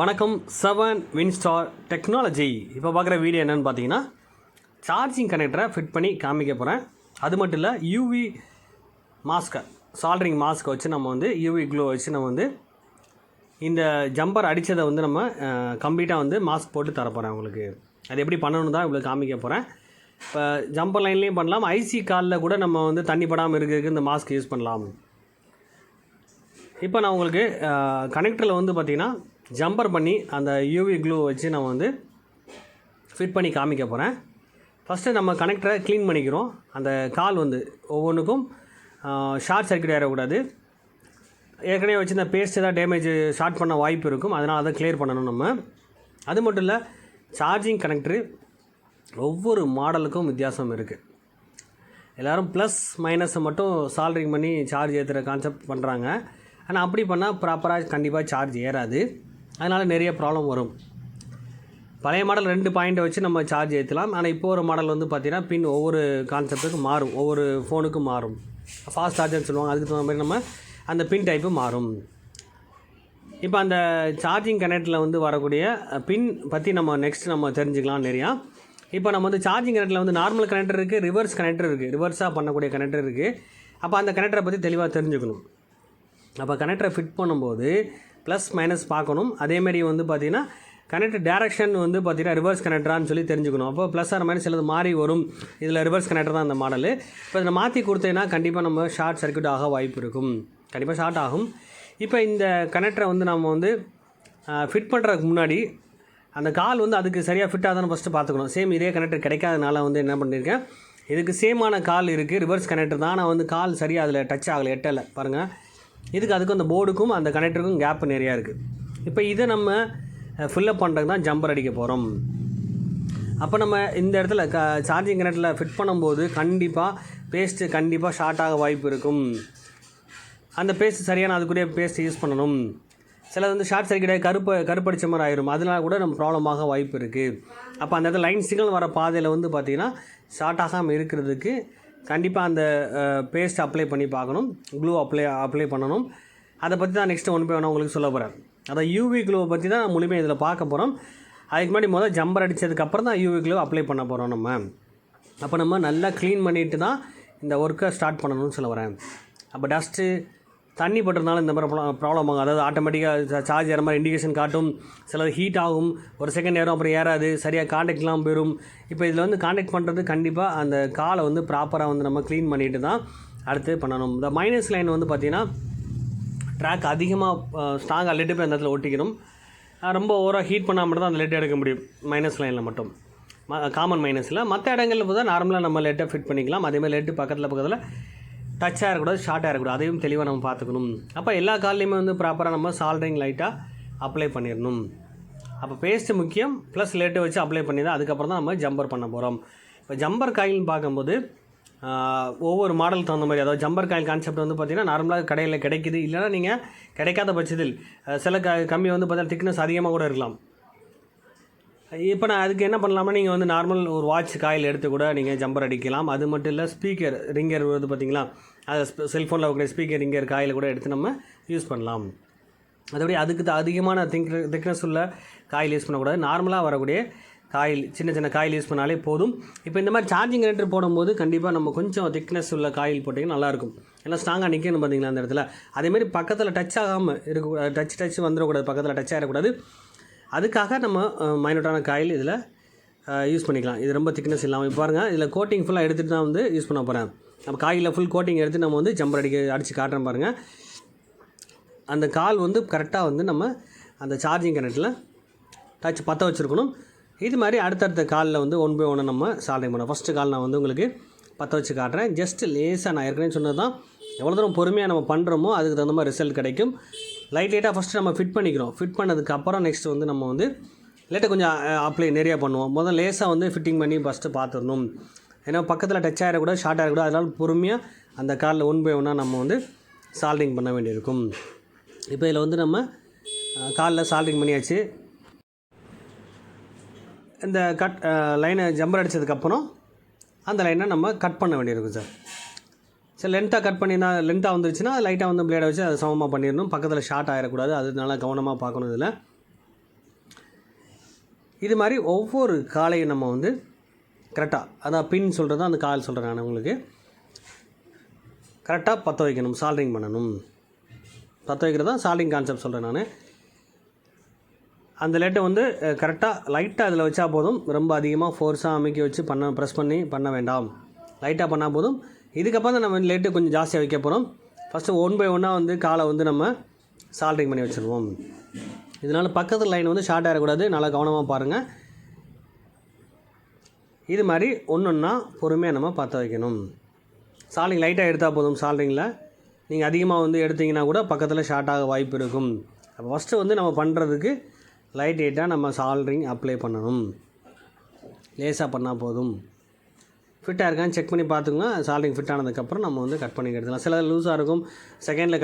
வணக்கம். 7 Winstar technology. இப்போ பார்க்குற வீடியோ என்னென்னு பார்த்தீங்கன்னா, சார்ஜிங் கனெக்டரை ஃபிட் பண்ணி காமிக்க போகிறேன். அது மட்டும் இல்லை, யூவி மாஸ்கை, சால்ட்ரிங் மாஸ்க்கை வச்சு நம்ம வந்து யூவி க்ளோ வச்சு நம்ம வந்து இந்த ஜம்பர் அடித்ததை வந்து நம்ம கம்ப்ளீட்டாக வந்து மாஸ்க் போட்டு தரப்போகிறேன் உங்களுக்கு. அது எப்படி பண்ணணும் தான் இவ்வளோ காமிக்க போகிறேன். இப்போ ஜம்பர் லைன்லேயும் பண்ணலாம், ஐசி காலில் கூட நம்ம வந்து தண்ணி படாமல் இருக்கிறதுக்கு இந்த மாஸ்க் யூஸ் பண்ணலாம். இப்போ நான் உங்களுக்கு கனெக்டரில் வந்து பார்த்திங்கன்னா ஜம்பர் பண்ணி அந்த யூவி க்ளூ வச்சு நம்ம வந்து ஃபிட் பண்ணி காமிக்க போகிறேன். ஃபஸ்ட்டு நம்ம கனெக்டரை க்ளீன் பண்ணிக்கிறோம். அந்த கால் வந்து ஒவ்வொன்றுக்கும் ஷார்ட் சர்க்யூட் ஆகிடக்கூடாது. ஏற்கனவே வச்சு இந்த பேஸ்ட் ஏதாவது டேமேஜ் ஷார்ட் பண்ண வாய்ப்பு இருக்கும், அதனால் அதை கிளியர் பண்ணணும் நம்ம. அது மட்டும் இல்லை, சார்ஜிங் கனெக்டரு ஒவ்வொரு மாடலுக்கும் வித்தியாசம் இருக்குது. எல்லோரும் ப்ளஸ் மைனஸை மட்டும் சால்ட்ரிங் பண்ணி சார்ஜ் ஏற்றுற கான்செப்ட் பண்ணுறாங்க. ஆனால் அப்படி பண்ணால் ப்ராப்பராக கண்டிப்பாக சார்ஜ் ஏறாது. அதனால் நிறைய ப்ராப்ளம் வரும். பழைய மாடல் 2 பாயிண்ட்டை வச்சு நம்ம சார்ஜ் ஏற்றலாம். ஆனால் இப்போ ஒரு மாடல் வந்து பார்த்திங்கன்னா பின் ஒவ்வொரு கான்செப்ட்டுக்கும் மாறும், ஒவ்வொரு ஃபோனுக்கும் மாறும். ஃபாஸ்ட் சார்ஜர்னு சொல்லுவாங்க, அதுக்கு தகுந்த மாதிரி நம்ம அந்த பின் டைப்பு மாறும். இப்போ அந்த சார்ஜிங் கனெக்டில் வந்து வரக்கூடிய பின் பற்றி நம்ம நெக்ஸ்ட் நம்ம தெரிஞ்சுக்கலாம் நிறையா. இப்போ நம்ம வந்து சார்ஜிங் கனெக்டில் வந்து நார்மல் கனெக்டர் இருக்குது, ரிவர்ஸ் கனெக்டர் இருக்குது, ரிவர்ஸாக பண்ணக்கூடிய கனெக்டர் இருக்குது. அப்போ அந்த கனெக்டரை பற்றி தெளிவாக தெரிஞ்சுக்கணும். அப்போ கனெக்டரை ஃபிட் பண்ணும்போது ப்ளஸ் மைனஸ் பார்க்கணும். அதேமாரி வந்து பார்த்திங்கன்னா கனெக்டர் டேரெக்ஷன் வந்து பார்த்திங்கன்னா ரிவர்ஸ் கனெக்டரான்னு சொல்லி தெரிஞ்சுக்கணும். அப்போ ப்ளஸ் ஆர் மைனஸ் சிலது மாறி வரும். இதில் ரிவர்ஸ் கனெக்டர் தான் அந்த மாடலு. இப்போ இதை மாற்றி கொடுத்தேன்னா கண்டிப்பாக நம்ம ஷார்ட் சர்க்யூட் ஆக வாய்ப்பு இருக்கும், கண்டிப்பாக ஷார்ட் ஆகும். இப்போ இந்த கனெக்டரை வந்து நம்ம வந்து ஃபிட் பண்ணுறதுக்கு முன்னாடி அந்த கால் வந்து அதுக்கு சரியாக ஃபிட் ஆகுதுன்னு ஃபஸ்ட்டு பார்த்துக்கணும். சேம் இதே கனெக்டர் கிடைக்காதனால வந்து என்ன பண்ணியிருக்கேன், இதுக்கு சேமான கால் இருக்குது, ரிவர்ஸ் கனெக்டர் தான். நான் வந்து கால் சரியாக அதில் டச் ஆகலை, எட்டலை பாருங்கள். அதுக்கும் அந்த போர்டுக்கும் அந்த கனெக்டருக்கும் கேப் நிறையா இருக்குது. இப்போ இதை நம்ம ஃபில்லப் பண்ணுறதுக்கு தான் ஜம்பர் அடிக்க போகிறோம். அப்போ நம்ம இந்த இடத்துல சார்ஜிங் கனெக்டரில் ஃபிட் பண்ணும்போது கண்டிப்பாக பேஸ்ட்டு கண்டிப்பாக ஷார்ட் ஆக வாய்ப்பு இருக்கும். அந்த பேஸ்ட் சரியான அதுக்குரிய பேஸ்ட் யூஸ் பண்ணணும். சிலது வந்து ஷார்ட் சர்க்யூட் கருப்படிச்ச மாதிரி ஆயிரும், அதனால் கூட நம்ம ப்ராப்ளமாக வாய்ப்பு இருக்குது. அப்போ அந்த இடத்துல லைன் சிக்னல் வர பாதையில் வந்து பார்த்திங்கன்னா ஷார்ட் ஆகாமல் இருக்கிறதுக்கு கண்டிப்பாக அந்த பேஸ்ட் அப்ளை பண்ணி பார்க்கணும், க்ளூ அப்ளை பண்ணணும். அதை பற்றி தான் நெக்ஸ்ட்டு ஒன் பை ஒன்று உங்களுக்கு சொல்ல போகிறேன். அதான் யூவி க்ளூவை பற்றி தான் முழுமையாக இதில் பார்க்க போகிறோம். அதுக்கு முன்னாடி ஜம்பர் அடித்ததுக்கப்புறம் தான் யூவி க்ளூ அப்ளை பண்ண போகிறோம் நம்ம. அப்போ நம்ம நல்லா க்ளீன் பண்ணிவிட்டு தான் இந்த ஒர்க்கை ஸ்டார்ட் பண்ணணும்னு சொல்ல வரேன். அப்போ டஸ்ட்டு தண்ணி பட்டுறதுனால இந்த மாதிரி ப்ராப்ளம் ஆகும். அதாவது ஆட்டோமேட்டிக்காக சார்ஜ் ஏற மாதிரி இண்டிகேஷன் காட்டும், சிலது ஹீட் ஆகும், ஒரு செகண்ட் ஏறும், அப்புறம் ஏறாது, சரியாக காண்டாக்ட்லாம் போயிடும். இப்போ இதில் வந்து காண்டாக்ட் பண்ணுறது கண்டிப்பாக அந்த காலை வந்து ப்ராப்பராக வந்து நம்ம க்ளீன் பண்ணிவிட்டு தான் அடுத்து பண்ணணும். இந்த மைனஸ் லைன் வந்து பார்த்திங்கன்னா ட்ராக் அதிகமாக ஸ்ட்ராங்காக லெட்டு போய் அந்த இடத்துல ஒட்டிக்கணும். ரொம்ப ஓவராக ஹீட் பண்ணால் மட்டும் தான் அந்த லெட் எடுக்க முடியும் மைனஸ் லைனில் மட்டும், காமன் மைனஸில். மற்ற இடங்களில் பார்த்தா நார்மலாக நம்ம லெட்டை ஃபிட் பண்ணிக்கலாம். அதேமாதிரி லெட்டு பக்கத்தில் டச்சாக இருக்கக்கூடாது, ஷார்ட்டாக இருக்கக்கூடாது, அதையும் தெளிவாக நம்ம பார்த்துக்கணும். அப்போ எல்லா கால்லையுமே வந்து ப்ராப்பராக நம்ம சால்ட்ரிங் லைட்டாக அப்ளை பண்ணிடணும். அப்போ பேஸ்ட்டு முக்கியம், ப்ளஸ் லேட்டை வச்சு அப்ளை பண்ணி தான் அதுக்கப்புறம் தான் நம்ம ஜம்பர் பண்ண போகிறோம். இப்போ ஜம்பர் காயில்னு பார்க்கும்போது ஒவ்வொரு மாடலுக்கு தகுந்த மாதிரி, அதாவது ஜம்பர் காயில் கான்செப்ட் வந்து பார்த்திங்கன்னா நார்மலாக கடையில் கிடைக்குது. இல்லைனா நீங்கள் கிடைக்காத பட்சத்தில் சில கம்மி வந்து பார்த்தீங்கன்னா திக்னஸ் அதிகமாக கூட இருக்கலாம். இப்போ நான் அதுக்கு என்ன பண்ணலாமா, நீங்கள் வந்து நார்மல் ஒரு வாட்ச் காயில் எடுத்து கூட நீங்கள் ஜம்பர் அடிக்கலாம். அது மட்டும் இல்லை, ஸ்பீக்கர் ரிங்கர் வருது பார்த்திங்களா, அது செல்ஃபோனில் இருக்கக்கூடிய ஸ்பீக்கர் ரிங்கர் காயில் கூட எடுத்து நம்ம யூஸ் பண்ணலாம். அதோடய அதுக்கு அதிகமான திக்னஸ் உள்ள காயில் யூஸ் பண்ணக்கூடாது. நார்மலாக வரக்கூடிய காயில், சின்ன காயில் யூஸ் பண்ணாலே போதும். இப்போ இந்த மாதிரி சார்ஜிங் கனெக்டர் போடும்போது கண்டிப்பாக நம்ம கொஞ்சம் திக்னஸ் உள்ள காயில் போட்டிங்கன்னா நல்லாயிருக்கும். எல்லாம் ஸ்ட்ராங்காக நிற்கணும் பார்த்திங்களா அந்த இடத்துல. அதேமாரி பக்கத்தில் டச் ஆகாமல் இருக்கக்கூடாது, டச் வந்துடக்கூடாது, பக்கத்தில் டச் ஆகிடக்கூடாது. அதுக்காக நம்ம மைனூட்டான காயில் இதில் யூஸ் பண்ணிக்கலாம். இது ரொம்ப திக்னஸ் இல்லாமல். இப்போ பாருங்கள், இதில் கோட்டிங் ஃபுல்லாக எடுத்துகிட்டு தான் வந்து யூஸ் பண்ண போகிறேன். நம்ம காயில் ஃபுல் கோட்டிங் எடுத்து நம்ம வந்து ஜம்பர் அடித்து காட்டுறேன் பாருங்கள். அந்த கால் வந்து கரெக்டாக வந்து நம்ம அந்த சார்ஜிங் கனெக்டில் டச் பற்ற வச்சுருக்கணும். இது மாதிரி அடுத்தடுத்த காலில் வந்து ஒன் பை ஒன்று நம்ம சால்ட்ரிங் பண்ணோம். ஃபஸ்ட்டு கால் நான் வந்து உங்களுக்கு பற்ற வச்சு காட்டுறேன். ஜஸ்ட்டு லேசாக நான் ஏற்கனவே சொன்னது தான், எவ்வளோ தூரம் பொறுமையாக நம்ம பண்ணுறோமோ அதுக்கு தகுந்த மாதிரி ரிசல்ட் கிடைக்கும். லைட்டாக ஃபஸ்ட்டு நம்ம ஃபிட் பண்ணிக்கிறோம். ஃபிட் பண்ணதுக்கப்புறம் நெக்ஸ்ட் வந்து நம்ம வந்து லேட்டாக கொஞ்சம் அப்ளை நிறையா பண்ணுவோம். முதல்ல லேசாக வந்து ஃபிட்டிங் பண்ணி ஃபஸ்ட்டு பார்த்துடணும். ஏன்னா பக்கத்தில் டச் ஆகிடக்கூடாது, ஷார்ட் ஆகிடக்கூடாது. அதனால் பொறுமையாக அந்த காலில் ஒன் பை ஒன்னாக நம்ம வந்து சால்ட்ரிங் பண்ண வேண்டியிருக்கும். இப்போ இதில் வந்து நம்ம காலில் சால்ட்ரிங் பண்ணியாச்சு. இந்த லைனை ஜம்பர் அடித்ததுக்கப்புறம் அந்த லைனை நம்ம கட் பண்ண வேண்டியிருக்கும் சார். சரி, லென்த்தாக கட் பண்ணினா லென்த்தாக வந்துருச்சுன்னா லைட்டாக வந்து பிளேடை வச்சு அதை சமமாக பண்ணிடணும். பக்கத்தில் ஷார்ட் ஆகிடக்கூடாது, அதனால கவனமாக பார்க்கணும். இதில் இது மாதிரி ஒவ்வொரு காலையும் நம்ம வந்து கரெக்டாக, அதான் பின் சொல்கிறது அந்த கால் சொல்கிறேன் நான் உங்களுக்கு, கரெக்டாக பற்ற வைக்கணும், சால்ட்ரிங் பண்ணணும். பற்ற வைக்கிறது தான் சால்ட்ரிங் கான்செப்ட் சொல்கிறேன் நான். அந்த லெட்டை வந்து கரெக்டாக லைட்டாக அதில் வச்சா போதும், ரொம்ப அதிகமாக ஃபோர்ஸாக அமைக்கி வச்சு ப்ரெஸ் பண்ணி பண்ண வேண்டாம், லைட்டாக பண்ணால் போதும். இதுக்கப்புறம் தான் நம்ம லெட்டு கொஞ்சம் ஜாஸ்தியாக வைக்க போகிறோம். ஃபஸ்ட்டு 1 பை 1 வந்து காலை வந்து நம்ம சால்ட்ரிங் பண்ணி வச்சுருவோம். இதனால் பக்கத்தில் லைன் வந்து ஷார்ட் ஆகிடக்கூடாது, நல்லா கவனமாக பாருங்கள். இது மாதிரி ஒன்றா பொறுமையாக நம்ம பற்ற வைக்கணும். சால்ட்ரிங் லைட்டாக எடுத்தால் போதும். சால்ட்ரிங்கில் நீங்கள் அதிகமாக வந்து எடுத்திங்கன்னா கூட பக்கத்தில் ஷார்ட் ஆக வாய்ப்பு இருக்கும். அப்போ ஃபஸ்ட்டு வந்து நம்ம பண்ணுறதுக்கு லைட்டாக நம்ம சால்ட்ரிங் அப்ளை பண்ணணும். லேசாக பண்ணால் போதும். ஃபிட்டாக இருக்கான்னு செக் பண்ணி பார்த்துங்க. சால்ட்ரிங் ஃபிட் ஆனதுக்கப்புறம் நம்ம வந்து கட் பண்ணி எடுத்துக்கலாம். சில லூஸாக இருக்கும், செகண்டில்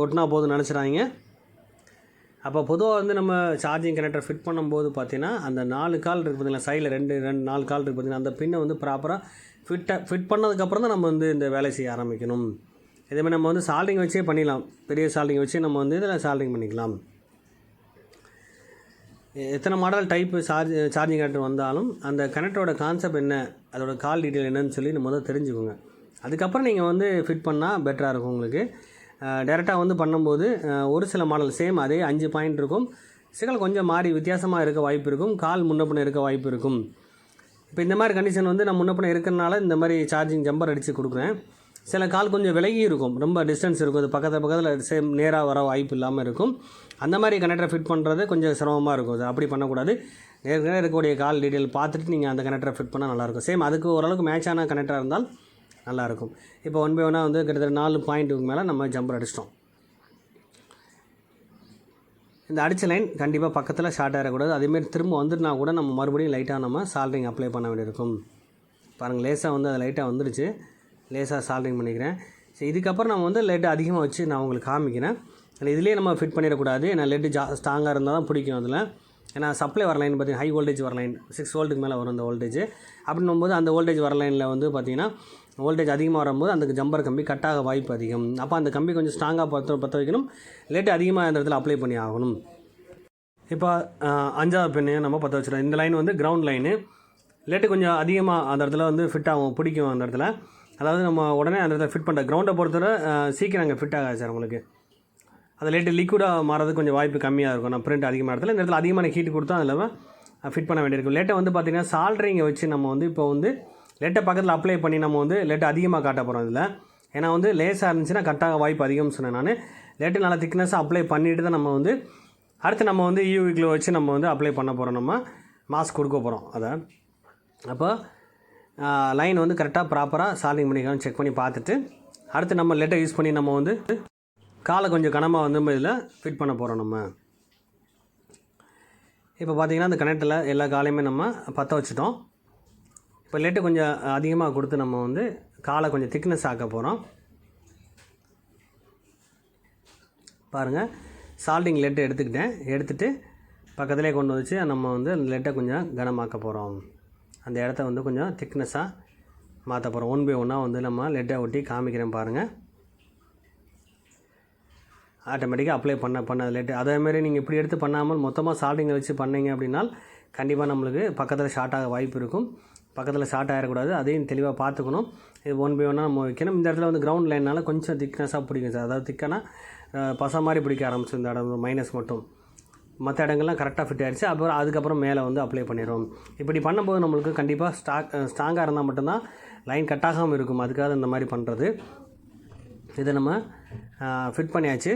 ஒட்டினா போதும் நினச்சிடாங்க. அப்போ பொதுவாக வந்து நம்ம சார்ஜிங் கனெக்டர் ஃபிட் பண்ணும்போது பார்த்திங்கன்னா அந்த 4 கால் இருக்குது பார்த்திங்களா, சைடில் 4 கால் இருக்குது பார்த்திங்கன்னா, அந்த பின்னை வந்து ப்ராப்பராக ஃபிட் பண்ணதுக்கப்புறம் தான் நம்ம வந்து இந்த வேலை செய்ய ஆரம்பிக்கணும். இதேமாதிரி நம்ம வந்து சால்ட்ரிங் வச்சே பண்ணிடலாம். பெரிய சால்ட்ரிங் வச்சு நம்ம வந்து இதில் சால்ட்ரிங் பண்ணிக்கலாம். எத்தனை மாடல் டைப்பு சார்ஜிங் கனெக்டர் வந்தாலும் அந்த கனெக்டரோட கான்செப்ட் என்ன, அதோட கால் டீட்டெயில் என்னன்னு சொல்லி நம்ம முதல்ல தெரிஞ்சுக்கோங்க. அதுக்கப்புறம் நீங்கள் வந்து ஃபிட் பண்ணால் பெட்டராக இருக்கும் உங்களுக்கு. டேரெக்டாக வந்து பண்ணும்போது ஒரு சில மாடல் சேம் அதே 5 பாயிண்ட் இருக்கும், சிக்கல் கொஞ்சம் மாறி வித்தியாசமாக இருக்க வாய்ப்பு இருக்கும், கால் முன்னப்பின இருக்க வாய்ப்பு இருக்கும். இப்போ இந்த மாதிரி கண்டிஷன் வந்து நான் முன்னப்பின இருக்கிறனால இந்த மாதிரி சார்ஜிங் ஜம்பர் அடித்து கொடுக்குறேன். சில கால் கொஞ்சம் விலகி இருக்கும், ரொம்ப டிஸ்டன்ஸ் இருக்கும், அது பக்கத்தில் சேம் நேராக வர வாய்ப்பு இல்லாமல் இருக்கும். அந்த மாதிரி கனெக்டரை ஃபிட் பண்ணுறது கொஞ்சம் சிரமமாக இருக்கும். அப்படி பண்ணக்கூடாது. நேரடியாக இருக்கக்கூடிய கால் டீட்டெயில் பார்த்துட்டு நீங்கள் அந்த கனெக்டரை ஃபிட் பண்ணால் நல்லாயிருக்கும். சேம் அதுக்கு ஓரளவுக்கு மேட்சான கனெக்டராக இருந்தால் நல்லாயிருக்கும். இப்போ 1 பை 1 வந்து கிட்டத்தட்ட 4 பாயிண்ட்டுக்கு மேலே நம்ம ஜம்பர் அடிச்சிட்டோம். இந்த அடித்த லைன் கண்டிப்பாக பக்கத்தில் ஷார்ட் ஆகிடக்கூடாது. அதேமாரி திரும்ப வந்துட்டுனா கூட நம்ம மறுபடியும் லைட்டாக நம்ம சால்ட்ரிங் அப்ளை பண்ண வேண்டியிருக்கும். பாருங்கள், லேசாக வந்து அது லைட்டாக வந்துடுச்சு. லேசாக சால்ட்ரிங் பண்ணிக்கிறேன். சரி, இதுக்கப்புறம் நம்ம வந்து லெட் அதிகமாக வச்சு நான் உங்களுக்கு காமிக்கிறேன். இதிலே நம்ம ஃபிட் பண்ணிடக்கூடாது. ஏன்னா லெட்டு ஸ்ட்ராங்காக இருந்தால் தான் பிடிக்கும் அதில். ஏன்னா சப்ளை வர லைன் பார்த்திங்கன்னா ஹை வோல்டேஜ் வர லைன் 6 வோல்ட்டுக்கு மேலே வரும் அந்த வோல்டேஜ். அப்படின்னும்போது அந்த வோல்டேஜ் வர லைனில் வந்து பார்த்திங்கன்னா வோல்டேஜ் அதிகமாக வரும்போது அந்த ஜம்பர் கம்பி கட்டாக வாய்ப்பு அதிகம். அப்போ அந்த கம்பி கொஞ்சம் ஸ்ட்ராங்காக பற்ற வைக்கணும். லெட்டு அதிகமாக அந்த இடத்துல அப்ளை பண்ணி ஆகணும். இப்போ 5வது பின்னையும் நம்ம பற்ற வச்சுருவோம். இந்த லைன் வந்து கிரவுண்ட் லைனு. லெட்டு கொஞ்சம் அதிகமாக அந்த இடத்துல வந்து ஃபிட் ஆகும், பிடிக்கும் அந்த இடத்துல. அதாவது நம்ம உடனே அந்த இடத்துல ஃபிட் பண்ணுற கிரவுண்டை பொறுத்தவரை சீக்கிரம் அங்கே ஃபிட் ஆகாது சார் உங்களுக்கு. அந்த லேட்டு லிக்விடாக மாறதுக்கு கொஞ்சம் வாய்ப்பு கம்மியாக இருக்கும். நான் பிரிண்ட் அதிகமாக இடத்துல இந்த இடத்துல அதிகமான ஹீட் கொடுத்தா அதில் ஃபிட் பண்ண வேண்டியிருக்கும். லேட்டை வந்து பார்த்திங்கன்னா சால்ட்ரிங்கை வச்சு நம்ம வந்து இப்போ வந்து லேட்டை பக்கத்தில் அப்ளை பண்ணி நம்ம வந்து லேட்டை அதிகமாக காட்ட போகிறோம் இதில். ஏன்னா வந்து லேஸாக இருந்துச்சுன்னா கட்டாக வாய்ப்பு அதிகம்னு சொன்னேன் நான். லேட்டு நல்லா திக்னஸாக அப்ளை பண்ணிவிட்டு தான் நம்ம வந்து அடுத்து நம்ம வந்து யூவி க்ளோ வச்சு நம்ம வந்து அப்ளை பண்ண போகிறோம். நம்ம மாஸ்க் கொடுக்க போகிறோம் அதை. அப்போ லைன் வந்து கரெக்டாக ப்ராப்பராக சால்ட்ரிங் பண்ணிக்கலாம் செக் பண்ணி பார்த்துட்டு அடுத்து நம்ம லெட்டை யூஸ் பண்ணி நம்ம வந்து காலை கொஞ்சம் கனமாக வந்து இதில் ஃபிட் பண்ண போகிறோம் நம்ம. இப்போ பார்த்திங்கன்னா அந்த கனெக்டரில் எல்லா காலையுமே நம்ம பற்ற வச்சுட்டோம். இப்போ லெட்டு கொஞ்சம் அதிகமாக கொடுத்து நம்ம வந்து காலை கொஞ்சம் திக்னஸ் ஆக்க போகிறோம். பாருங்கள், சால்ட்ரிங் லெட்டு எடுத்துகிட்டு பக்கத்துலேயே கொண்டு வச்சு நம்ம வந்து அந்த லெட்டை கொஞ்சம் கனமாக்க போகிறோம். அந்த இடத்த வந்து கொஞ்சம் திக்னஸாக மாற்ற போகிறோம். 1 பை 1 வந்து நம்ம லெட்டை ஒட்டி காமிக்கிறேன் பாருங்கள். ஆட்டோமேட்டிக்காக அப்ளை பண்ண லெட்டு அதேமாரி நீங்கள் இப்படி எடுத்து பண்ணாமல் மொத்தமாக சால்ட்ரிங்கை வச்சு பண்ணிங்க அப்படின்னா கண்டிப்பாக நம்மளுக்கு பக்கத்தில் ஷார்ட் ஆக வாய்ப்பு இருக்கும். பக்கத்தில் ஷார்ட் ஆகிடக்கூடாது, அதையும் தெளிவாக பார்த்துக்கணும். இது 1 பை 1 நம்ம வைக்கணும். இந்த இடத்துல வந்து கிரவுண்ட் லைனால் கொஞ்சம் திக்னஸாக பிடிக்கும் சார். அதாவது திக்கானா பசை மாதிரி பிடிக்க ஆரம்பிச்சு இந்த இடம் மைனஸ் மட்டும். மற்ற இடங்கள்லாம் கரெக்டாக ஃபிட் ஆகிடுச்சு. அப்புறம் அதுக்கப்புறம் மேலே வந்து அப்ளை பண்ணிடுவோம். இப்படி பண்ணும்போது நம்மளுக்கு கண்டிப்பாக ஸ்ட்ராங்காக இருந்தால் மட்டும்தான் லைன் கட்டாகாமல் இருக்கும். அதுக்காக இந்த மாதிரி பண்ணுறது. இதை நம்ம ஃபிட் பண்ணியாச்சு.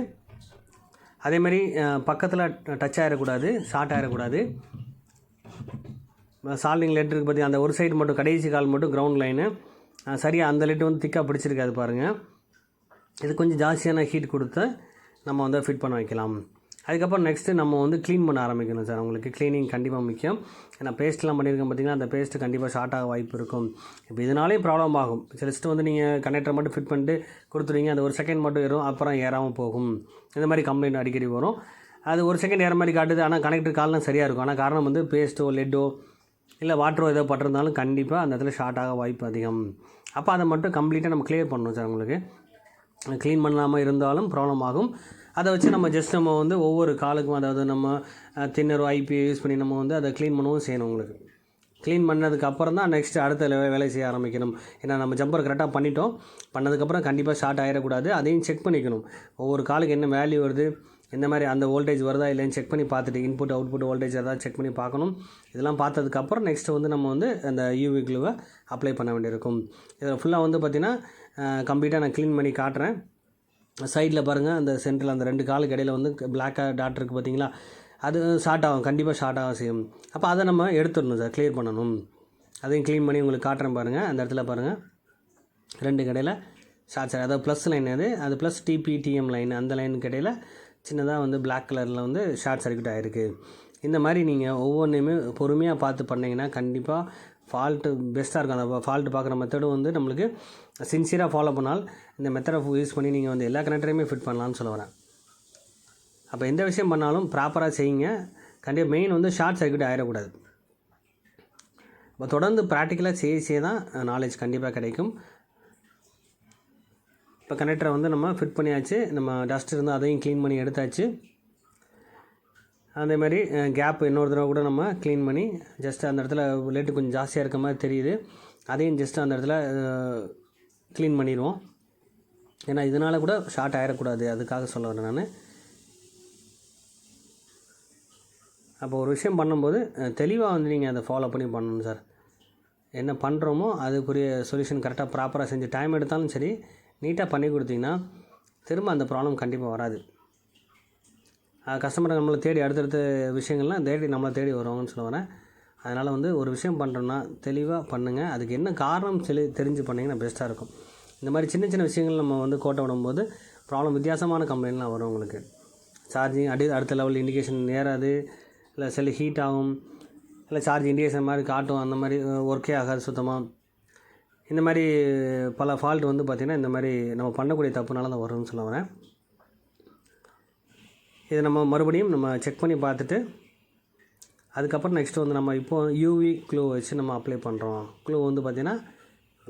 அதேமாதிரி பக்கத்தில் டச் ஆகிடக்கூடாது, ஷார்ட் ஆகிடக்கூடாது. சால்ட்ரிங் லெட் இருக்குது பார்த்திங்க, அந்த ஒரு சைடு மட்டும் கடைசி கால் மட்டும் கிரவுண்ட் லைனு சரியாக அந்த லெட்டு வந்து திக்காக பிடிச்சிருக்காது பாருங்கள். இது கொஞ்சம் ஜாஸ்தியான ஹீட் கொடுத்து நம்ம வந்து ஃபிட் பண்ண வைக்கலாம். அதுக்கப்புறம் நெக்ஸ்ட்டு நம்ம வந்து க்ளீன் பண்ண ஆரம்பிக்கணும் சார். உங்களுக்கு க்ளீனிங் கண்டிப்பாக முக்கியம். ஏன்னா பேஸ்ட்லாம் பண்ணியிருக்கேன் பார்த்திங்கன்னா, அந்த பேஸ்ட்டு கண்டிப்பாக ஷார்ட் ஆக வாய்ப்பு இருக்கும். இப்போ இதனாலே ப்ராப்ளம் ஆகும். ஜஸ்ட்டு வந்து நீங்கள் கனெக்டரை மட்டும் ஃபிட் பண்ணிட்டு கொடுத்துருவீங்க, அந்த ஒரு செகண்ட் மட்டும் ஏறும், அப்புறம் ஏறாமல் போகும். இந்த மாதிரி கம்ப்ளைண்ட் அடிக்கடி வரும். அது ஒரு செகண்ட் ஏற மாதிரி காட்டுது, ஆனால் கனெக்டர் கால்லாம் சரியாக இருக்கும். ஆனால் காரணம் வந்து பேஸ்ட்டோ லெட்டோ இல்லை வாட்டரோ ஏதோ பட்டிருந்தாலும் கண்டிப்பாக அந்த இடத்துல ஷார்ட் ஆக வாய்ப்பு அதிகம். அப்போ அதை மட்டும் கம்ப்ளீட்டாக நம்ம கிளியர் பண்ணணும் சார். உங்களுக்கு க்ளீன் பண்ணாமல் இருந்தாலும் ப்ராப்ளம் ஆகும். அதை வச்சு நம்ம ஜஸ்ட் நம்ம வந்து ஒவ்வொரு காலுக்கும், அதாவது நம்ம தின்னரோ ஐபி யூஸ் பண்ணி நம்ம வந்து அதை க்ளீன் பண்ணவும் செய்யணும். உங்களுக்கு க்ளீன் பண்ணதுக்கு அப்புறம் தான் நெக்ஸ்ட் அடுத்த வேலை செய்ய ஆரம்பிக்கணும். ஏன்னா நம்ம ஜம்பர் கரெக்டாக பண்ணிட்டோம். பண்ணதுக்கப்புறம் கண்டிப்பாக ஷார்ட் ஆகிடக்கூடாது. அதையும் செக் பண்ணிக்கணும். ஒவ்வொரு காலுக்கு என்ன வேல்யூ வருது, இந்த மாதிரி அந்த வோல்டேஜ் வருதா இல்லைன்னு செக் பண்ணி பார்த்துட்டு, இன்புட் அவுட்புட் வோல்டேஜ் எதாவது செக் பண்ணி பார்க்கணும். இதெல்லாம் பார்த்ததுக்கப்புறம் நெக்ஸ்ட்டு வந்து நம்ம வந்து அந்த யூவி க்ளூவை அப்ளை பண்ண வேண்டியிருக்கும். இதில் ஃபுல்லாக வந்து பார்த்திங்கன்னா கம்ப்ளீட்டாக நான் க்ளீன் பண்ணி காட்டுறேன். சைடில் பாருங்கள், அந்த சென்டரில் அந்த 2 காலுக்கு இடையில் வந்து பிளாக்காக டாட் இருக்குது பார்த்தீங்களா, அது ஷார்ட் ஆகும், கண்டிப்பாக ஷார்ட் ஆக செய்யும். அப்போ அதை நம்ம எடுத்துடணும் சார், க்ளியர் பண்ணணும். அதையும் க்ளீன் பண்ணி உங்களுக்கு காட்டுறேன் பாருங்கள். அந்த இடத்துல பாருங்கள் 2 கடையில் ஷார்ட் சார், அதாவது ப்ளஸ் லைன் அது ப்ளஸ் டிபிடிஎம் லைன், அந்த லைனுக்கு இடையில் சின்னதாக வந்து பிளாக் கலரில் வந்து ஷார்ட் சர்க்யூட் ஆகிருக்கு. இந்த மாதிரி நீங்கள் ஒவ்வொன்றையுமே பொறுமையாக பார்த்து பண்ணிங்கன்னா கண்டிப்பாக ஃபால்ட்டு பெஸ்ட்டாக இருக்கும். அந்த ஃபால்ட்டு பார்க்குற மெத்தடும் வந்து நம்மளுக்கு சின்சியராக ஃபாலோ பண்ணால் இந்த மெத்தடை யூஸ் பண்ணி நீங்கள் வந்து எல்லா கனெக்டரையுமே ஃபிட் பண்ணலாம்னு சொல்ல வரேன். அப்போ எந்த விஷயம் பண்ணாலும் ப்ராப்பராக செய்யுங்க. கண்டிப்பாக மெயின் வந்து ஷார்ட் சர்க்யூட் ஆகிடக்கூடாது. இப்போ தொடர்ந்து ப்ராக்டிக்கலாக செய்ய தான் நாலேஜ் கண்டிப்பாக கிடைக்கும். இப்போ கனெக்டரை வந்து நம்ம ஃபிட் பண்ணியாச்சு. நம்ம டஸ்ட் இருந்தால் அதையும் க்ளீன் பண்ணி எடுத்தாச்சு. அதே மாதிரி கேப் இன்னொரு தடவை கூட நம்ம க்ளீன் பண்ணி ஜஸ்ட் அந்த இடத்துல லேட்டு கொஞ்சம் ஜாஸ்தியாக இருக்க மாதிரி தெரியுது, அதையும் ஜஸ்ட் அந்த இடத்துல க்ளீன் பண்ணிடுவோம். ஏன்னா இதனால் கூட ஷார்ட் ஆகிடக்கூடாது, அதுக்காக சொல்ல வரேன் நான். அப்போ ஒரு விஷயம் பண்ணும்போது தெளிவாக வந்து நீங்கள் அதை ஃபாலோ பண்ணி பண்ணணும் சார். என்ன பண்ணுறோமோ அதுக்குரிய சொல்யூஷன் கரெக்டாக ப்ராப்பராக செஞ்சு டைம் எடுத்தாலும் சரி நீட்டாக பண்ணி கொடுத்தீங்கன்னா திரும்ப அந்த ப்ராப்ளம் கண்டிப்பாக வராது. கஸ்டமரை நம்மளை தேடி அடுத்தடுத்த விஷயங்கள்லாம் நம்மளை தேடி வருவாங்கன்னு சொல்ல வரேன். அதனால் வந்து ஒரு விஷயம் பண்ணுறோன்னா தெளிவாக பண்ணுங்கள். அதுக்கு என்ன காரணம் தெரிஞ்சு பண்ணிங்கன்னா பெஸ்ட்டாக இருக்கும். இந்த மாதிரி சின்ன சின்ன விஷயங்கள் நம்ம வந்து கோட்டை விடும்போது ப்ராப்ளம் வித்தியாசமான கம்ப்ளைண்ட்லாம் வரும் உங்களுக்கு. சார்ஜிங் அடுத்த லெவல் இண்டிகேஷன் ஏறாது, இல்லை செல் ஹீட் ஆகும், இல்லை சார்ஜ் இண்டிகேஷன் மாதிரி காட்டும், அந்த மாதிரி ஒர்க்கே ஆகாது சுத்தமாக. இந்த மாதிரி பல ஃபால்ட் வந்து பார்த்திங்கன்னா இந்த மாதிரி நம்ம பண்ணக்கூடிய தப்புனால தான் வரும்னு சொல்ல வரேன். இதை நம்ம மறுபடியும் நம்ம செக் பண்ணி பார்த்துட்டு அதுக்கப்புறம் நெக்ஸ்ட்டு வந்து நம்ம இப்போது யூவி க்ளூ வச்சு நம்ம அப்ளை பண்ணுறோம். க்ளூ வந்து பார்த்திங்கன்னா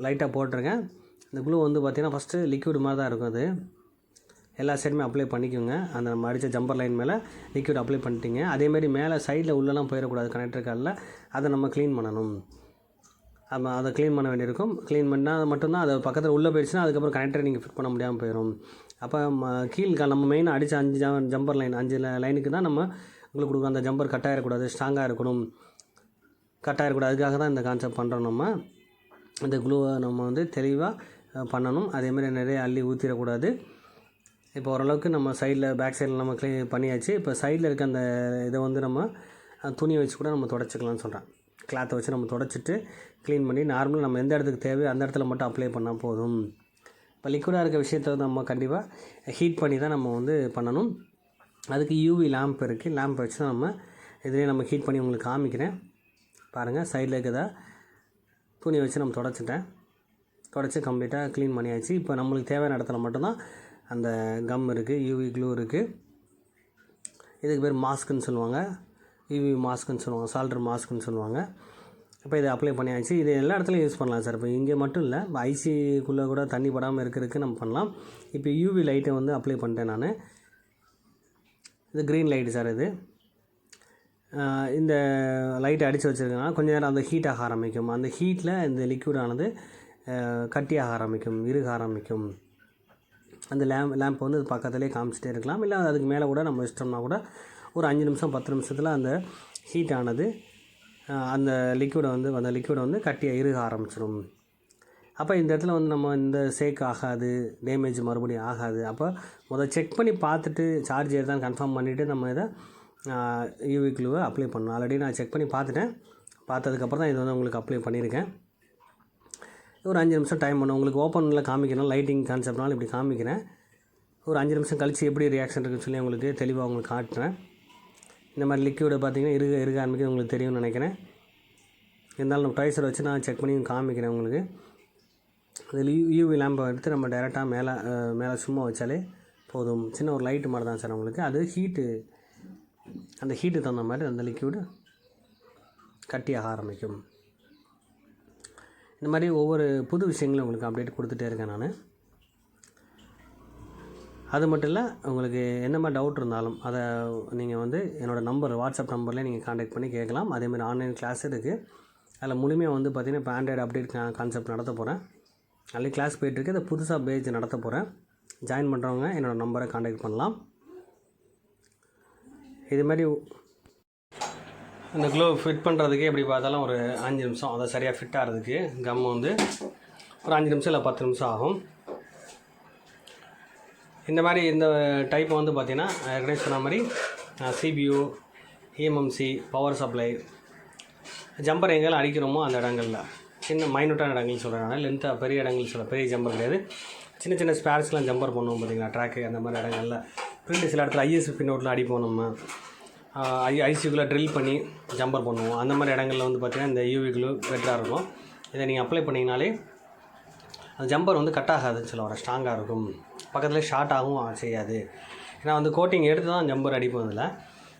லைட்டாக போட்டிருக்கேன். இந்த க்ளூ வந்து பார்த்திங்கன்னா ஃபஸ்ட்டு லிக்விட் மாதிரி தான் இருக்கும். அது எல்லா சைடுமே அப்ளை பண்ணிக்கோங்க. அந்த நம்ம அடித்த ஜம்பர் லைன் மேலே லிக்விட் அப்ளை பண்ணிட்டீங்க. அதேமாதிரி மேலே சைடில் உள்ளெல்லாம் போயிடக்கூடாது கனெக்டர் காலில், அதை நம்ம க்ளீன் பண்ணணும். நம்ம அதை க்ளீன் பண்ண வேண்டியிருக்கும். க்ளீன் பண்ணால் மட்டும்தான் அது பக்கத்தில் உள்ளே போயிடுச்சுன்னா அதுக்கப்புறம் கனெக்டரை நீங்கள் ஃபிட் பண்ண முடியாமல் போயிடும். அப்போ கீழ்கால் நம்ம மெயினாக அடித்த 5 ஜம்பர் லைன் 5 லைனுக்கு தான் நம்ம உங்களுக்கு கொடுக்கும். அந்த ஜம்பர் கட் ஆகிடக்கூடாது, ஸ்ட்ராங்காக இருக்கணும், கட் ஆகிடக்கூடாது. அதுக்காக தான் இந்த கான்செப்ட் பண்ணுறோம். நம்ம இந்த க்ளூவை நம்ம வந்து தெளிவாக பண்ணணும். அதேமாதிரி நிறைய அள்ளி ஊற்றிடக்கூடாது. இப்போ ஓரளவுக்கு நம்ம சைடில் பேக் சைடில் நம்ம க்ளீன் பண்ணியாச்சு. இப்போ சைடில் இருக்க அந்த இதை வந்து நம்ம துணியை வச்சு கூட நம்ம துடைச்சிக்கலாம்னு சொல்கிறேன். கிளாத்தை வச்சு நம்ம துடைச்சிட்டு க்ளீன் பண்ணி நார்மலாக நம்ம எந்த இடத்துக்கு தேவையோ அந்த இடத்துல மட்டும் அப்ளை பண்ணால் போதும். இப்போ லிக்விடாக இருக்க விஷயத்தை நம்ம கண்டிப்பாக ஹீட் பண்ணி தான் நம்ம வந்து பண்ணணும். அதுக்கு யூவி லேம்ப் இருக்குது. லேம்ப் வச்சு தான் நம்ம இதிலே நம்ம ஹீட் பண்ணி உங்களுக்கு காமிக்கிறேன் பாருங்கள். சைடில் இருக்கிறதா துணியை வச்சு நம்ம தொடச்சி கம்ப்ளீட்டாக க்ளீன் பண்ணியாச்சு. இப்போ நம்மளுக்கு தேவையான இடத்துல மட்டும்தான் அந்த கம் இருக்குது, யூவி க்ளூ இருக்குது. இதுக்கு பேர் மாஸ்க்குன்னு சொல்லுவாங்க, யூவி மாஸ்க்குன்னு சொல்லுவாங்க, சால்டர் மாஸ்க்குன்னு சொல்லுவாங்க. இப்போ இதை அப்ளை பண்ணியாச்சு. இது எல்லா இடத்துலையும் யூஸ் பண்ணலாம் சார். இப்போ இங்கே மட்டும் இல்லை, இப்போ ஐசிக்குள்ளே கூட தண்ணி படாமல் இருக்கிறதுக்கு நம்ம பண்ணலாம். இப்போ யூவி லைட்டை வந்து அப்ளை பண்ணிட்டேன் நான். இது க்ரீன் லைட்டு சார். இது இந்த லைட்டை அடித்து வச்சுருக்கேன்னா கொஞ்சம் நேரம் அந்த ஹீட் ஆக ஆரம்பிக்கும். அந்த ஹீட்டில் இந்த லிக்விடானது கட்டியாக ஆரம்பிக்கும், இறுக ஆரம்பிக்கும். அந்த லேம்ப் வந்து பக்கத்துலேயே காமிச்சிட்டே இருக்கலாம். இல்லை அதுக்கு மேலே கூட நம்ம இஷ்டம்னா கூட ஒரு 5 நிமிஷம் 10 நிமிஷத்தில் அந்த ஹீட் ஆனது அந்த லிக்விடை வந்து கட்டியாக இறுக ஆரம்பிச்சிடும். அப்போ இந்த இடத்துல வந்து நம்ம இந்த சேக் ஆகாது, டேமேஜ் மறுபடியும் ஆகாது. அப்போ செக் பண்ணி பார்த்துட்டு சார்ஜ் ஏறுதான் கன்ஃபார்ம் பண்ணிவிட்டு நம்ம இதை யூவி க்ளூவை அப்ளை பண்ணணும். ஆல்ரெடி நான் செக் பண்ணி பார்த்ததுக்கப்புறம் தான் இது வந்து உங்களுக்கு அப்ளை பண்ணியிருக்கேன். ஒரு 5 நிமிஷம் டைம் பண்ணும். உங்களுக்கு ஓப்பனில் காமிக்கணும், லைட்டிங் கான்செப்ட்னாலும் இப்படி காமிக்கிறேன். ஒரு 5 நிமிஷம் கழித்து எப்படி ரியாக்ஷன் இருக்குன்னு சொல்லி உங்களுக்கு தெளிவாக உங்களுக்கு காட்டுறேன். இந்த மாதிரி லிக்விடை பார்த்திங்கன்னா இருக ஆரம்பிக்க உங்களுக்கு தெரியும்னு நினைக்கிறேன். இருந்தாலும் நம்ம டைசர் வச்சு நான் செக் பண்ணி காமிக்கிறேன் உங்களுக்கு. அதில் யூவி லேம்பை எடுத்து நம்ம டைரெக்டாக மேலே சும்மா வச்சாலே போதும். சின்ன ஒரு லைட்டு மாதிரி தான் சார் உங்களுக்கு. அது அந்த ஹீட்டு தகுந்த மாதிரி அந்த லிக்விடு கட்டியாக ஆரம்பிக்கும். இந்த மாதிரி ஒவ்வொரு புது விஷயங்களும் உங்களுக்கு அப்டேட் கொடுத்துட்டே இருக்கேன் நான். அது மட்டும் இல்லை, உங்களுக்கு என்ன மாதிரி டவுட் இருந்தாலும் அதை நீங்கள் வந்து என்னோடய நம்பர் வாட்ஸ்அப் நம்பர்லேயே நீங்கள் காண்டாக்ட் பண்ணி கேட்கலாம். அதேமாதிரி ஆன்லைன் கிளாஸ் இருக்குது. அதில் முழுமையாக வந்து பார்த்திங்கன்னா இப்போ ஆண்ட்ராய்டு அப்டேட் கான்செப்ட் நடத்த போகிறேன். நல்ல கிளாஸ் போயிட்டுருக்கு. அதை புதுசாக பேஜ் நடத்த போகிறேன். ஜாயின் பண்ணுறவங்க என்னோடய நம்பரை காண்டாக்ட் பண்ணலாம். இதுமாதிரி இந்த க்ளோ ஃபிட் பண்ணுறதுக்கு எப்படி பார்த்தாலும் ஒரு 5 நிமிஷம், அதை சரியாக ஃபிட் ஆகிறதுக்கு கம் வந்து ஒரு 5 நிமிஷம் இல்லை 10 நிமிஷம் ஆகும். இந்த மாதிரி இந்த டைப் வந்து பார்த்திங்கன்னா ஏற்கனவே சொன்ன மாதிரி CPU, EMMC, power supply, jumper எங்கெல்லாம் அடிக்கிறோமோ அந்த இடங்களில் சின்ன மைனூட்டான இடங்கள் சொல்கிறேன். லென்த்தாக பெரிய இடங்கள் சொல்ல, பெரிய ஜம்பர் கிடையாது. சின்ன சின்ன ஸ்பேர்ஸ்லாம் ஜம்பர் பண்ணுவோம் பார்த்திங்களா, ட்ராக்கு அந்த மாதிரி இடங்களில். பிரிண்ட் சில இடத்துல IS பின்னோட்டில் அடிப்போம். நம்ம ஐசிக்குள்ளே ட்ரில் பண்ணி ஜம்பர் பண்ணுவோம். அந்த மாதிரி இடங்களில் வந்து பார்த்திங்கன்னா இந்த UV க்ளூ பெட்டராக இருக்கும். இதை நீங்கள் அப்ளை பண்ணிங்கனாலே அந்த ஜம்பர் வந்து கட் ஆகாதுன்னு சொல்ல வர, ஸ்ட்ராங்காக இருக்கும். பக்கத்துலேயே ஷார்ட் ஆகவும் செய்யாது. ஏன்னா வந்து கோட்டிங் எடுத்து தான் ஜம்பர் அடிப்போம். இதில்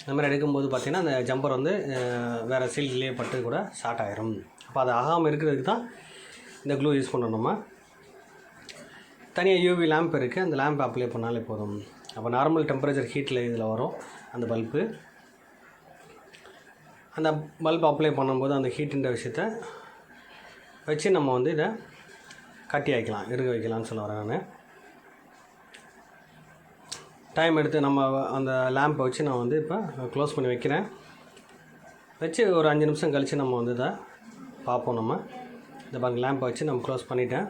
இந்த மாதிரி எடுக்கும்போது பார்த்திங்கன்னா அந்த ஜம்பர் வந்து வேறு சில்க்லேயே பட்டு கூட ஷார்ட் ஆகிரும். அப்போ அது ஆகாமல் இருக்கிறதுக்கு தான் இந்த க்ளூ யூஸ் பண்ணுறோம். நம்ம தனியாக UV லேம்ப் இருக்குது. அந்த லேம்ப் அப்ளை பண்ணாலே போதும். அப்போ நார்மல் டெம்பரேச்சர் ஹீட்டில் இதில் வரும் அந்த பல்பு. அந்த பல்ப் அப்ளை பண்ணும்போது அந்த ஹீட்டுன்ற விஷயத்தை வச்சு நம்ம வந்து இதை கட்டி வைக்கலாம், இருக்க வைக்கலாம்னு சொல்ல வரேன் நான். டைம் எடுத்து நம்ம அந்த லேம்பை வச்சு நான் வந்து இப்போ க்ளோஸ் பண்ணி வைக்கிறேன். வச்சு ஒரு 5 நிமிஷம் கழித்து நம்ம வந்து இதை பார்ப்போம். நம்ம இந்த பாருங்க, லேம்பை வச்சு நம்ம க்ளோஸ் பண்ணிட்டேன்.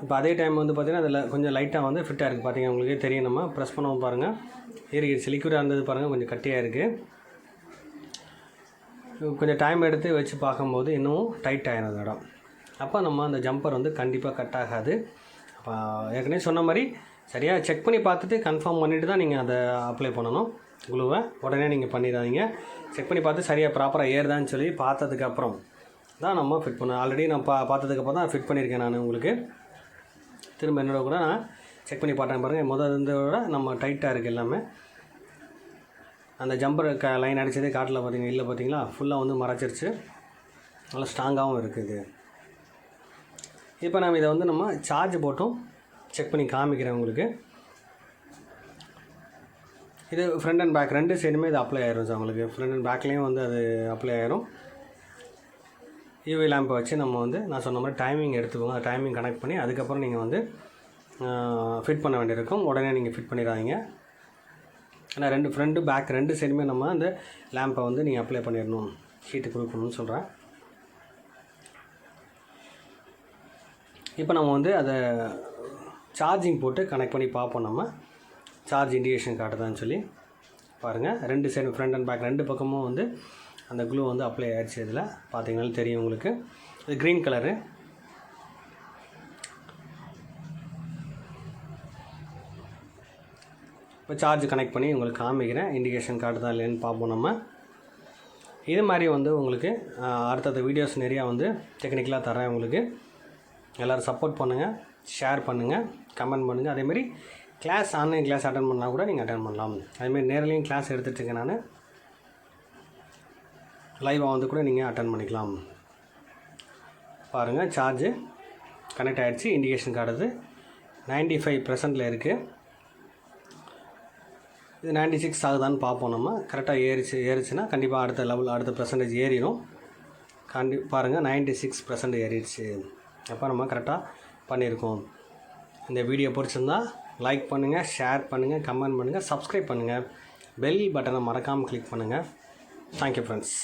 இப்போ அதே டைம் வந்து பார்த்திங்கன்னா அதில் கொஞ்சம் லைட்டாக வந்து ஃபிட்டாக இருக்குது. பார்த்திங்க உங்களுக்கே தெரியும். நம்ம ப்ரெஸ் பண்ணவும் பாருங்கள், ஏறிக்கிடுச்சு. லிக்விடாக இருந்தது பாருங்கள், கொஞ்சம் கட்டியாக இருக்குது. கொஞ்சம் டைம் எடுத்து வச்சு பார்க்கும்போது இன்னும் டைட் ஆகிடும் இடம். அப்போ நம்ம அந்த ஜம்பர் வந்து கண்டிப்பாக கட் ஆகாது. அப்போ ஏற்கனவே சொன்ன மாதிரி சரியாக செக் பண்ணி பார்த்துட்டு கன்ஃபார்ம் பண்ணிவிட்டு தான் நீங்கள் அதை அப்ளை பண்ணணும். க்ளூவை உடனே நீங்கள் பண்ணிடாதீங்க. செக் பண்ணி பார்த்து சரியாக ப்ராப்பராக ஏறுதான்னு சொல்லி பார்த்ததுக்கப்புறம் தான் நம்ம ஃபிட் பண்ணணும். ஆல்ரெடி நான் பார்த்ததுக்கப்புறம் தான் ஃபிட் பண்ணியிருக்கேன் நான் உங்களுக்கு. திரும்ப என்னோட கூட நான் செக் பண்ணி பார்த்தேன் பாருங்கள். முதல் இருந்தோட நம்ம டைட்டாக இருக்குது எல்லாமே. அந்த ஜம்பர் லைன் அடித்ததே காட்டில் பார்த்தீங்கன்னா இல்லை, பார்த்தீங்களா, ஃபுல்லாக வந்து மறைச்சிருச்சு. நல்லா ஸ்ட்ராங்காகவும் இருக்குது. இப்போ நம்ம இதை வந்து நம்ம சார்ஜ் போட்டும் செக் பண்ணி காமிக்கிறேன் உங்களுக்கு. இது ஃப்ரண்ட் அண்ட் பேக் ரெண்டு சைடுமே இது அப்ளை ஆயிரும் சார் உங்களுக்கு. ஃப்ரண்ட் அண்ட் பேக்லேயும் வந்து அது அப்ளை ஆயிரும். UV லேம்பை வச்சு நம்ம வந்து நான் சொன்ன மாதிரி டைமிங் எடுத்துக்கோங்க. அந்த டைமிங் கனெக்ட் பண்ணி அதுக்கப்புறம் நீங்கள் வந்து ஃபிட் பண்ண வேண்டியிருக்கும். உடனே நீங்கள் ஃபிட் பண்ணிடாதீங்க. ஏன்னா ஃப்ரண்ட்டு பேக் ரெண்டு சைடுமே நம்ம அந்த லேம்பை வந்து நீங்கள் அப்ளை பண்ணிடணும், ஹீட்டு கொடுக்கணும்னு சொல்கிறேன். இப்போ நம்ம வந்து அதை சார்ஜிங் போட்டு கனெக்ட் பண்ணி பார்ப்போம். நம்ம சார்ஜ் இண்டிகேஷன் காட்டுதான்னு சொல்லி பாருங்கள். ரெண்டு சைடு ஃப்ரண்ட் அண்ட் பேக் ரெண்டு பக்கமும் வந்து அந்த க்ளூ வந்து அப்ளை ஆகிடுச்சு. இதில் பார்த்தீங்கன்னாலும் தெரியும் உங்களுக்கு. இது க்ரீன் கலரு. இப்போ சார்ஜ் கனெக்ட் பண்ணி உங்களுக்கு காமிக்கிறேன். இண்டிகேஷன் காட்டுதா இல்லைன்னு பார்ப்போம். நம்ம இது மாதிரி வந்து உங்களுக்கு அடுத்தடுத்த வீடியோஸ் நிறையா வந்து டெக்னிக்கலாக தரேன் உங்களுக்கு. எல்லோரும் சப்போர்ட் பண்ணுங்கள், ஷேர் பண்ணுங்கள், கமெண்ட் பண்ணுங்கள். அதேமாரி கிளாஸ் ஆன்லைன் கிளாஸ் அட்டன் பண்ணால் கூட நீங்கள் அட்டன் பண்ணலாம். அதேமாரி நேர்லேயும் கிளாஸ் எடுத்துகிட்ருக்கேன் நான். லைவாக வந்து கூட நீங்கள் அட்டன் பண்ணிக்கலாம். பாருங்கள், சார்ஜு கனெக்ட் ஆகிடுச்சு. இண்டிகேஷன் காட்டுது 95% இருக்குது. இது 96 ஆகுதான்னு பார்ப்போம். நம்ம கரெக்டாக ஏறிச்சுன்னா கண்டிப்பாக அடுத்த பெர்சன்டேஜ் ஏறிடும். பாருங்கள் 96% ஏறிடுச்சு. அப்போ நம்ம கரெக்டாக பண்ணியிருக்கோம். இந்த வீடியோ பிடிச்சிருந்தா லைக் பண்ணுங்கள், ஷேர் பண்ணுங்கள், கமெண்ட் பண்ணுங்கள், சப்ஸ்கிரைப் பண்ணுங்கள். பெல் பட்டனை மறக்காமல் கிளிக் பண்ணுங்கள். Thank you friends.